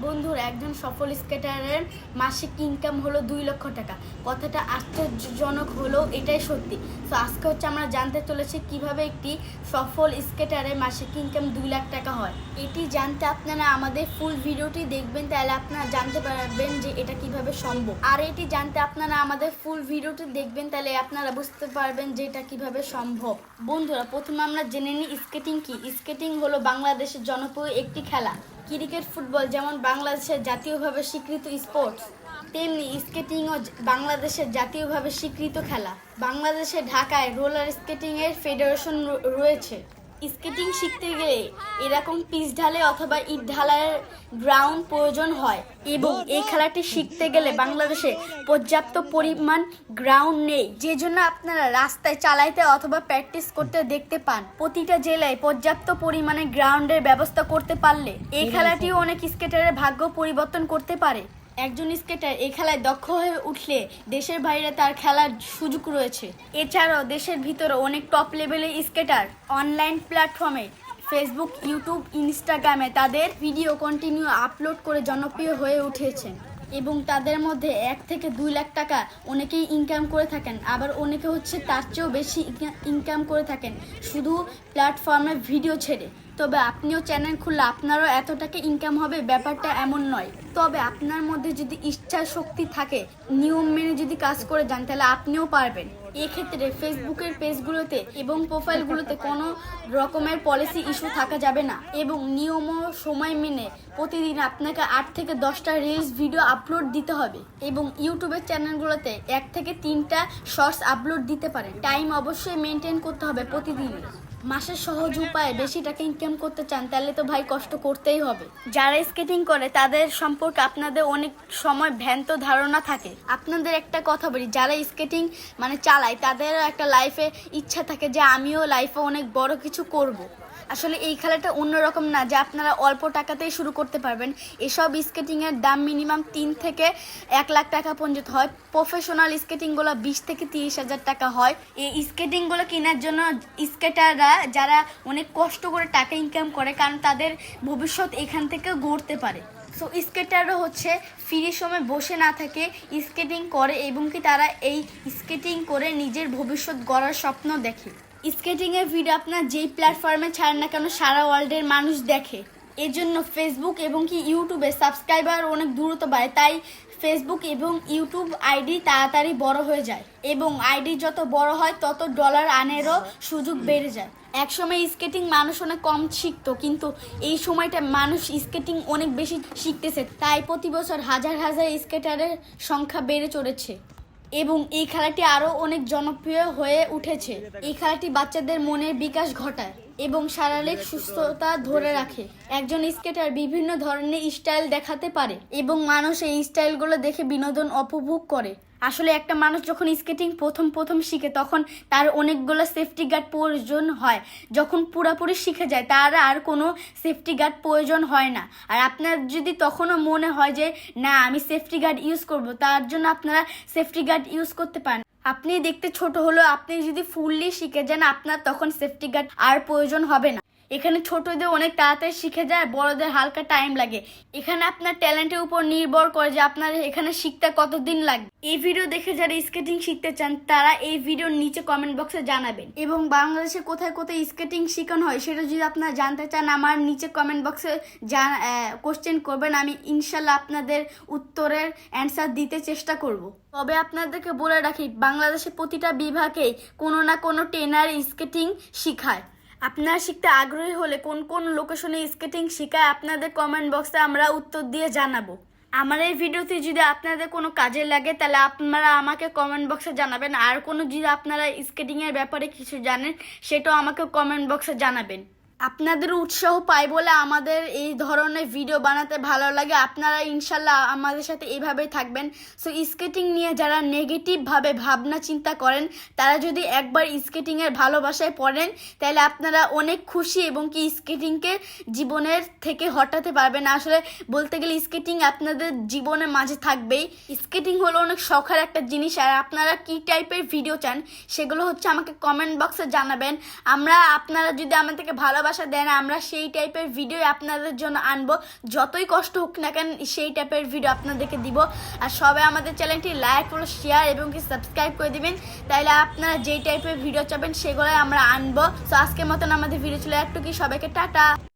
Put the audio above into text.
বন্ধুরা, একজন সফল স্কেটারের মাসিক ইনকাম হলো 2 লক্ষ টাকা। কথাটা আশ্চর্যজনক হলেও এটাই সত্যি। তো আজকে আমরা জানতে চলেছি কিভাবে একটি সফল স্কেটারের মাসিক ইনকাম 2 লাখ টাকা হয়। এটি জানতে আপনারা আমাদের ফুল ভিডিওটি দেখবেন, তাহলে আপনারা জানতে পারবেন যে এটা কিভাবে সম্ভব। আর এটি জানতে আপনারা আমাদের ফুল ভিডিওটি দেখবেন, তাহলে আপনারা বুঝতে পারবেন যে এটা কিভাবে সম্ভব। বন্ধুরা, প্রথমে আমরা জেনে নিই স্কেটিং কি। স্কেটিং হলো বাংলাদেশের জনপ্রিয় একটি খেলা। ক্রিকেট, ফুটবল যেমন বাংলাদেশের জাতীয়ভাবে স্বীকৃত স্পোর্টস, তেমনি স্কেটিংও বাংলাদেশের জাতীয়ভাবে স্বীকৃত খেলা। বাংলাদেশে ঢাকায় রোলার স্কেটিংয়ের ফেডারেশন রয়েছে। স্কেটিং শিখতে গেলে এরকম পিচ ঢালে অথবা ইট ঢালার গ্রাউন্ড প্রয়োজন হয়, এবং এই খেলাটি শিখতে গেলে বাংলাদেশে পর্যাপ্ত পরিমাণ গ্রাউন্ড নেই, যে জন্য আপনারা রাস্তায় চালাইতে অথবা প্র্যাকটিস করতে দেখতে পান। প্রতিটা জেলায় পর্যাপ্ত পরিমাণে গ্রাউন্ডের ব্যবস্থা করতে পারলে এই খেলাটিও অনেক স্কেটারের ভাগ্য পরিবর্তন করতে পারে। একজন স্কেটার এই খেলায় দক্ষ হয়ে উঠলে দেশের বাইরে তার খেলার সুযোগ রয়েছে। এছাড়াও দেশের ভিতরে অনেক টপ লেভেলের স্কেটার অনলাইন প্ল্যাটফর্মে ফেসবুক, ইউটিউব, ইনস্টাগ্রামে তাদের ভিডিও কন্টিনিউ আপলোড করে জনপ্রিয় হয়ে উঠেছে, এবং তাদের মধ্যে 1 থেকে 2 লাখ টাকা অনেকেই ইনকাম করে থাকেন। আবার অনেকে তার চেয়েও বেশি ইনকাম করে থাকেন শুধু প্ল্যাটফর্মে ভিডিও ছেড়ে। তবে আপনিও চ্যানেল খুললে আপনারও এত টাকা ইনকাম হবে, ব্যাপারটা এমন নয়। তবে আপনার মধ্যে যদি ইচ্ছা শক্তি থাকে, নিয়ম মেনে যদি কাজ করে যান, তাহলে আপনিও পারবেন। এক্ষেত্রে ফেসবুকের পেজগুলোতে এবং প্রোফাইলগুলোতে কোনো রকমের পলিসি ইস্যু থাকা যাবে না, এবং নিয়ম ও সময় মেনে প্রতিদিন আপনাকে 8 থেকে 10টা রিলস ভিডিও আপলোড দিতে হবে, এবং ইউটিউবের চ্যানেলগুলোতে 1 থেকে 3টা শর্টস আপলোড দিতে পারেন। টাইম অবশ্যই মেনটেন করতে হবে প্রতিদিন। মাসের সহজ উপায়ে বেশি টাকা ইনকাম করতে চান, তাহলে তো ভাই কষ্ট করতেই হবে। যারা স্কেটিং করে তাদের সম্পর্কে আপনাদের অনেক সময় ভ্রান্ত ধারণা থাকে। আপনাদের একটা কথা বলি, যারা স্কেটিং চালায় তাদেরও একটা লাইফে ইচ্ছা থাকে যে আমিও লাইফে অনেক বড় কিছু করব। আসলে এই খেলাটা অন্যরকম না যে আপনারা অল্প টাকাতেই শুরু করতে পারবেন। এসব স্কেটিংয়ের দাম মিনিমাম 3 থেকে 1 লাখ টাকা পর্যন্ত হয়। প্রফেশনাল স্কেটিংগুলো 20 থেকে 30 হাজার টাকা হয়। এই স্কেটিংগুলো কেনার জন্য স্কেটাররা যারা অনেক কষ্ট করে টাকা ইনকাম করে, কারণ তাদের ভবিষ্যৎ এখান থেকে গড়তে পারে। সো স্কেটারও ফ্রি সময় বসে না থাকে, স্কেটিং করে, এবং তারা এই স্কেটিং করে নিজের ভবিষ্যৎ গড়ার স্বপ্ন দেখে। স্কেটিংয়ের ভিডিও আপনার যেই প্ল্যাটফর্মে ছাড়েন না কেন, সারা ওয়ার্ল্ডের মানুষ দেখে। এজন্য ফেসবুক এবং ইউটিউবে সাবস্ক্রাইবার অনেক দ্রুত বাড়ে। তাই ফেসবুক এবং ইউটিউব আইডি তাড়াতাড়ি বড় হয়ে যায়, এবং আইডি যত বড় হয় তত ডলার আনেরও সুযোগ বেড়ে যায়। একসময় স্কেটিং মানুষ অনেক কম শিখতো, কিন্তু এই সময়টা মানুষ স্কেটিং অনেক বেশি শিখতেছে। তাই প্রতি বছর হাজার হাজার স্কেটারের সংখ্যা বেড়ে চলেছে, এবং এই খেলাটি আরও অনেক জনপ্রিয় হয়ে উঠেছে। এই খেলাটি বাচ্চাদের মনের বিকাশ ঘটায় এবং শারীরিক সুস্থতা ধরে রাখে। একজন স্কেটার বিভিন্ন ধরনের স্টাইল দেখাতে পারে, এবং মানুষ এই স্টাইলগুলো দেখে বিনোদন উপভোগ করে। আসলে একটা মানুষ যখন স্কেটিং প্রথম শিখে, তখন তার অনেকগুলো সেফটি গার্ড প্রয়োজন হয়। যখন পুরোপুরি শিখে যায়, তার আর কোনো সেফটি গার্ড প্রয়োজন হয় না। আর আপনার যদি তখনও মনে হয় যে না, আমি সেফটি গার্ড ইউজ করব, তার জন্য আপনারা সেফটি গার্ড ইউজ করতে পারেন। আপনি দেখতে ছোট হলেও আপনি যদি ফুললি শিখে যান, আপনার তখন সেফটি গার্ড আর প্রয়োজন হবে না। এখানে ছোটদের অনেক তাড়াতাড়ি শিখে যায়, বড়দের হালকা টাইম লাগে। এখানে আপনার ট্যালেন্টের উপর নির্ভর করে যে আপনার এখানে শিখতে কতদিন লাগবে। এই ভিডিও দেখে যারা স্কেটিং শিখতে চান, তারা এই ভিডিওর নিচে কমেন্ট বক্সে জানাবেন, এবং বাংলাদেশে কোথায় কোথায় স্কেটিং শেখানো হয় সেটা যদি আপনারা জানতে চান, আমার নিচে কমেন্ট বক্সে কোশ্চেন করবেন। আমি ইনশাল্লাহ আপনাদের উত্তরের অ্যান্সার দিতে চেষ্টা করব। তবে আপনাদেরকে বলে রাখি, বাংলাদেশে প্রতিটা বিভাগেই কোনো না কোনো ট্রেনার স্কেটিং শেখায়। আপনারা শিখতে আগ্রহী হলে কোন কোন লোকেশনে স্কেটিং শেখায়, আপনাদের কমেন্ট বক্সে আমরা উত্তর দিয়ে জানাবো। আমার এই ভিডিওতে যদি আপনাদের কোনো কাজে লাগে, তাহলে আপনারা আমাকে কমেন্ট বক্সে জানাবেন। আর কোনো যদি আপনারা স্কেটিংয়ের ব্যাপারে কিছু জানেন, সেটাও আমাকে কমেন্ট বক্সে জানাবেন। আপনাদের উৎসাহ পাই বলে আমাদের এই ধরনের ভিডিও বানাতে ভালো লাগে। আপনারা ইনশাল্লাহ আমাদের সাথে এইভাবেই থাকবেন। সো স্কেটিং নিয়ে যারা নেগেটিভভাবে ভাবনা চিন্তা করেন, তারা যদি একবার স্কেটিংয়ের ভালোবাসায় পড়েন, তাহলে আপনারা অনেক খুশি, এবং স্কেটিংকে জীবনের থেকে হটাতে পারবেন। আসলে বলতে গেলে স্কেটিং আপনাদের জীবনের মাঝে থাকবেই। স্কেটিং হলো অনেক শখের একটা জিনিস। আর আপনারা কি টাইপের ভিডিও চান, সেগুলো আমাকে কমেন্ট বক্সে জানাবেন। আপনারা যদি আমাদেরকে ভালোবাসেন, ভালোবাসা দেন, আমরা সেই টাইপের ভিডিও আপনাদের জন্য আনবো। যতই কষ্ট হোক না কেন সেই টাইপের ভিডিও আপনাদেরকে দিব। আর সবাই আমাদের চ্যানেলটি লাইক ফলো শেয়ার এবং কি সাবস্ক্রাইব করে দিবেন, তাইলে আপনারা যেই টাইপের ভিডিও চাবেন সেগুলোই আমরা আনবো। তো আজকের মতন আমাদের ভিডিও ছিল একটু কি, সবাইকে টাটা।